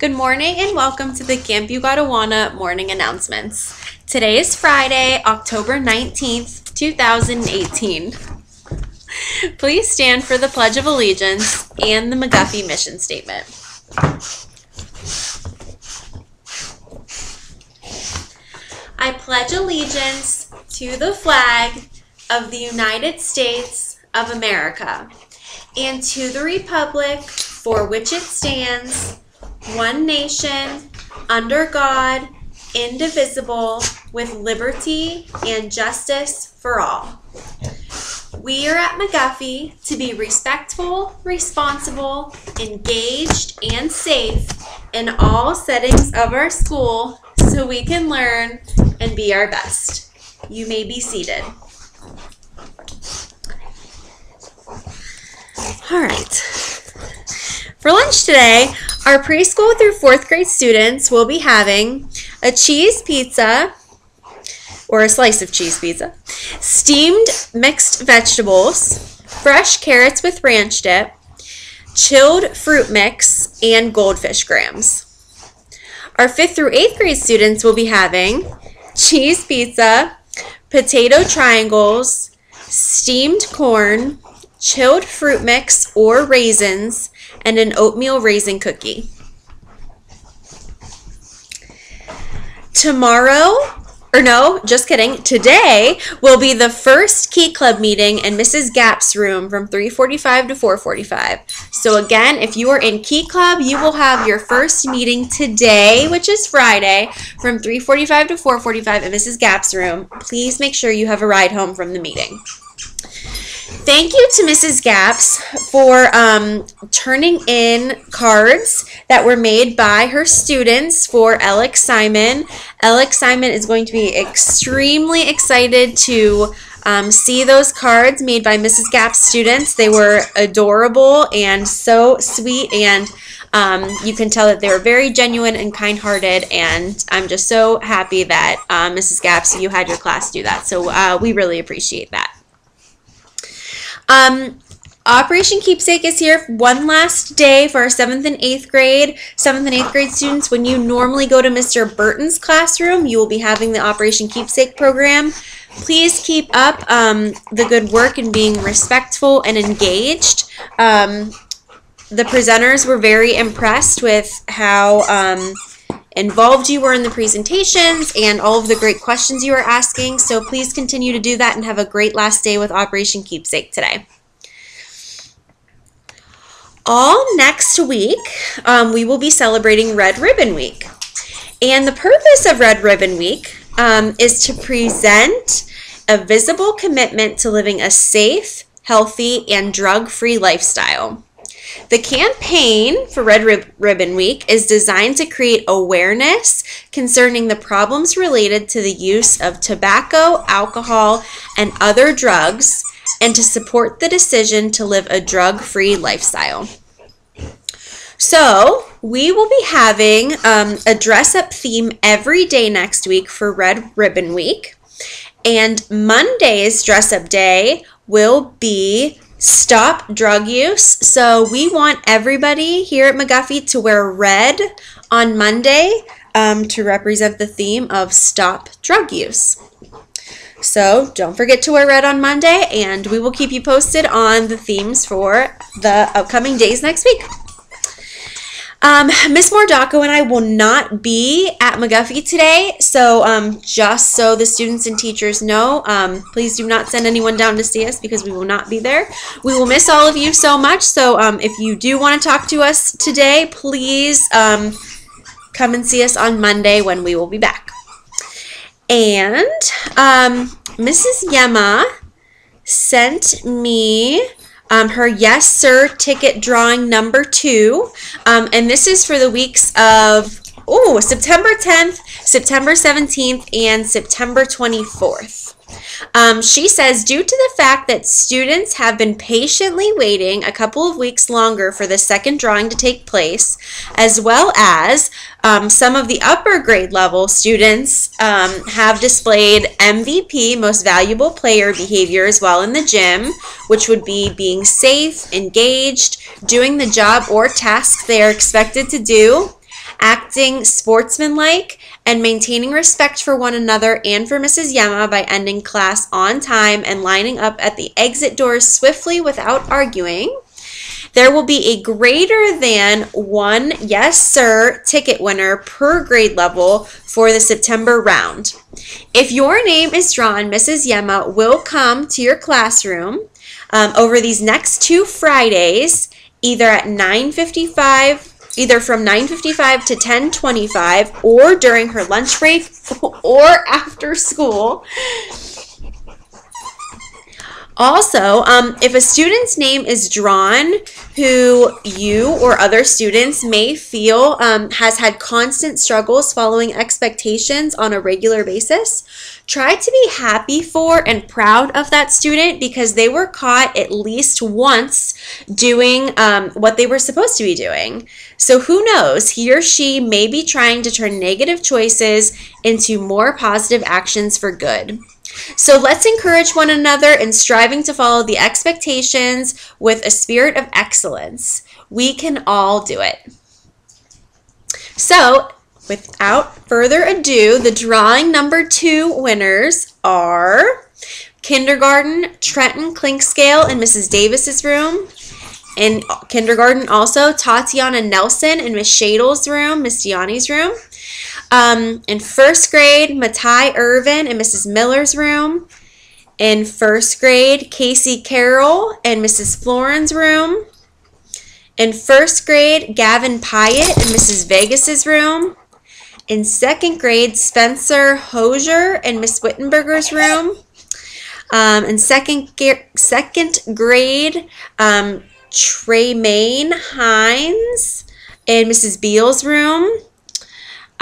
Good morning and welcome to the Camp Ugatawana morning announcements. Today is Friday, October 19th, 2018. Please stand for the Pledge of Allegiance and the McGuffey mission statement. I pledge allegiance to the flag of the United States of America and to the republic for which it stands, one nation, under God, indivisible, with liberty and justice for all. We are at McGuffey to be respectful, responsible, engaged, and safe in all settings of our school so we can learn and be our best. You may be seated. All right. For lunch today, our preschool through 4th grade students will be having a cheese pizza, or a slice of cheese pizza, steamed mixed vegetables, fresh carrots with ranch dip, chilled fruit mix, and goldfish grams. Our 5th through 8th grade students will be having cheese pizza, potato triangles, steamed corn, chilled fruit mix or raisins, and an oatmeal raisin cookie. Today will be the first Key Club meeting in Mrs. Gap's room from 3:45 to 4:45. So again, if you are in Key Club, you will have your first meeting today, which is Friday, from 3:45 to 4:45 in Mrs. Gap's room. Please make sure you have a ride home from the meeting. Thank you to Mrs. Gaps for turning in cards that were made by her students for Alex Simon. Alex Simon is going to be extremely excited to see those cards made by Mrs. Gaps students. They were adorable and so sweet, and you can tell that they were very genuine and kind-hearted, and I'm just so happy that Mrs. Gaps, you had your class do that. So we really appreciate that. Operation Keepsake is here one last day for our 7th and 8th grade. 7th and 8th grade students, when you normally go to Mr. Burton's classroom, you will be having the Operation Keepsake program. Please keep up the good work and being respectful and engaged. The presenters were very impressed with how involved you were in the presentations and all of the great questions you were asking. So please continue to do that and have a great last day with Operation Keepsake today. All next week, we will be celebrating Red Ribbon Week. And the purpose of Red Ribbon Week is to present a visible commitment to living a safe, healthy, and drug-free lifestyle. The campaign for Red Ribbon Week is designed to create awareness concerning the problems related to the use of tobacco, alcohol, and other drugs, and to support the decision to live a drug-free lifestyle. So, we will be having a dress-up theme every day next week for Red Ribbon Week, and Monday's dress-up day will be Stop Drug Use. So we want everybody here at McGuffey to wear red on Monday to represent the theme of Stop Drug Use. So don't forget to wear red on Monday, and we will keep you posted on the themes for the upcoming days next week. Miss Mordaco and I will not be at McGuffey today, so just so the students and teachers know, please do not send anyone down to see us because we will not be there. We will miss all of you so much, so if you do want to talk to us today, please come and see us on Monday when we will be back. And Mrs. Yema sent me her Yes Sir ticket drawing number 2, and this is for the weeks of September 10th, September 17th, and September 24th. She says, due to the fact that students have been patiently waiting a couple of weeks longer for the second drawing to take place, as well as some of the upper grade level students have displayed MVP, most valuable player behaviors while in the gym, which would be being safe, engaged, doing the job or tasks they are expected to do, acting sportsmanlike, and maintaining respect for one another and for Mrs. Yema by ending class on time and lining up at the exit doors swiftly without arguing. There will be a greater than one yes sir ticket winner per grade level for the September round. If your name is drawn, Mrs. Yema will come to your classroom over these next 2 Fridays, either at 9:55, either from 9:55 to 10:25, or during her lunch break or after school. Also, if a student's name is drawn who you or other students may feel has had constant struggles following expectations on a regular basis, try to be happy for and proud of that student because they were caught at least once doing what they were supposed to be doing. So who knows, he or she may be trying to turn negative choices into more positive actions for good. So let's encourage one another in striving to follow the expectations with a spirit of excellence. We can all do it. So, without further ado, the drawing number 2 winners are kindergarten, Trenton Clinkscale in Mrs. Davis's room. In kindergarten also, Tatiana Nelson in Miss Shadle's room, Miss Diani's room. In first grade, Matai Irvin in Mrs. Miller's room. In first grade, Casey Carroll in Mrs. Floren's room. In first grade, Gavin Pyatt in Mrs. Vegas's room. In second grade, Spencer Hosier in Miss Wittenberger's room. In second grade, Tremaine Hines in Mrs. Beale's room.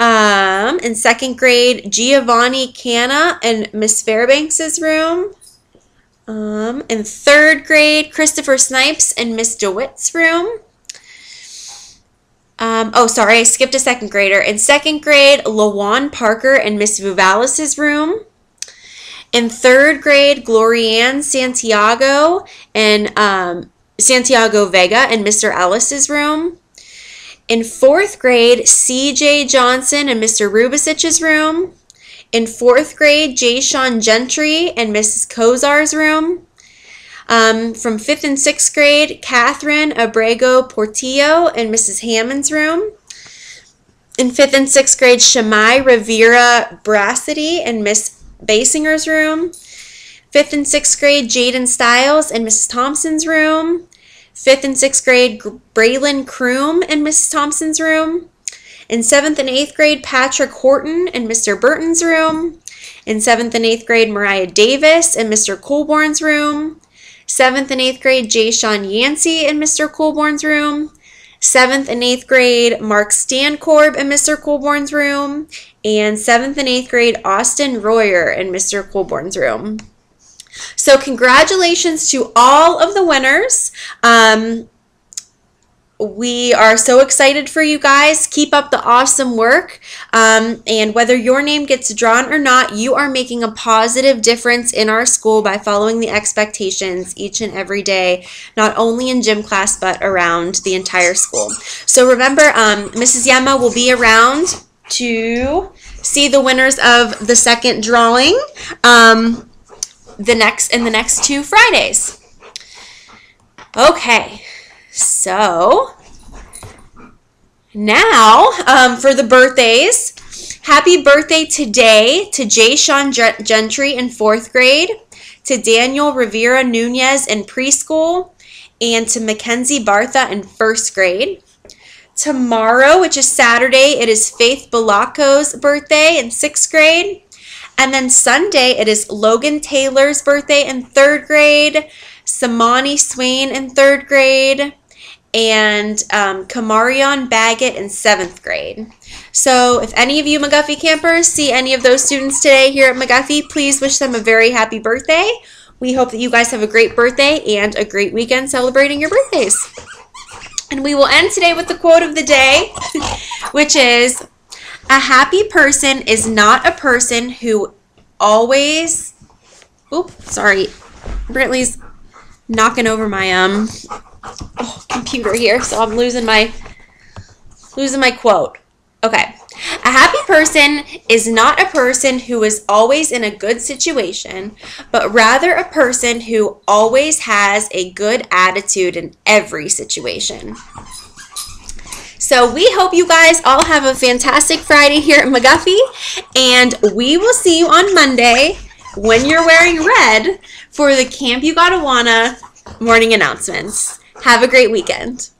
In second grade, Giovanni Canna in Miss Fairbanks's room. In third grade, Christopher Snipes in Miss DeWitt's room. I skipped a second grader. In second grade, Lawan Parker in Miss Vuvalis's room. In third grade, Glorianne Santiago and Santiago Vega in Mr. Ellis's room. In fourth grade, C.J. Johnson in Mr. Rubisich's room. In fourth grade, Jay-Sean Gentry in Mrs. Kozar's room. From fifth and sixth grade, Catherine Abrego Portillo in Mrs. Hammond's room. In fifth and sixth grade, Shamai Rivera Brassity in Miss Basinger's room. Fifth and sixth grade, Jaden Stiles in Mrs. Thompson's room. Fifth and sixth grade, Braylon Kroom in Mrs. Thompson's room. In seventh and eighth grade, Patrick Horton in Mr. Burton's room. In seventh and eighth grade, Mariah Davis in Mr. Colborn's room. Seventh and eighth grade, Jay-Sean Yancey in Mr. Colborn's room. Seventh and eighth grade, Mark Stancorb in Mr. Colborn's room. And seventh and eighth grade, Austin Royer in Mr. Colborn's room. So congratulations to all of the winners. We are so excited for you guys. Keep up the awesome work. And whether your name gets drawn or not, you are making a positive difference in our school by following the expectations each and every day, not only in gym class, but around the entire school. So remember, Mrs. Yema will be around to see the winners of the second drawing the next 2 Fridays. Okay, so now for the birthdays. Happy birthday today to Jay-Sean Gentry in 4th grade, to Daniel Rivera Nunez in preschool, and to Mackenzie Bartha in 1st grade. Tomorrow, which is Saturday, it is Faith Balaco's birthday in 6th grade. And then Sunday, it is Logan Taylor's birthday in 3rd grade, Samani Swain in 3rd grade, and Kamarion Baggett in 7th grade. So if any of you McGuffey campers see any of those students today here at McGuffey, please wish them a very happy birthday. We hope that you guys have a great birthday and a great weekend celebrating your birthdays. And we will end today with the quote of the day, which is, "A happy person is not a person who always," sorry, Brantley's knocking over my computer here, so I'm losing my quote. A happy person is not a person who is always in a good situation, but rather a person who always has a good attitude in every situation. So we hope you guys all have a fantastic Friday here at McGuffey, and we will see you on Monday when you're wearing red for the Camp Ugottawana morning announcements. Have a great weekend.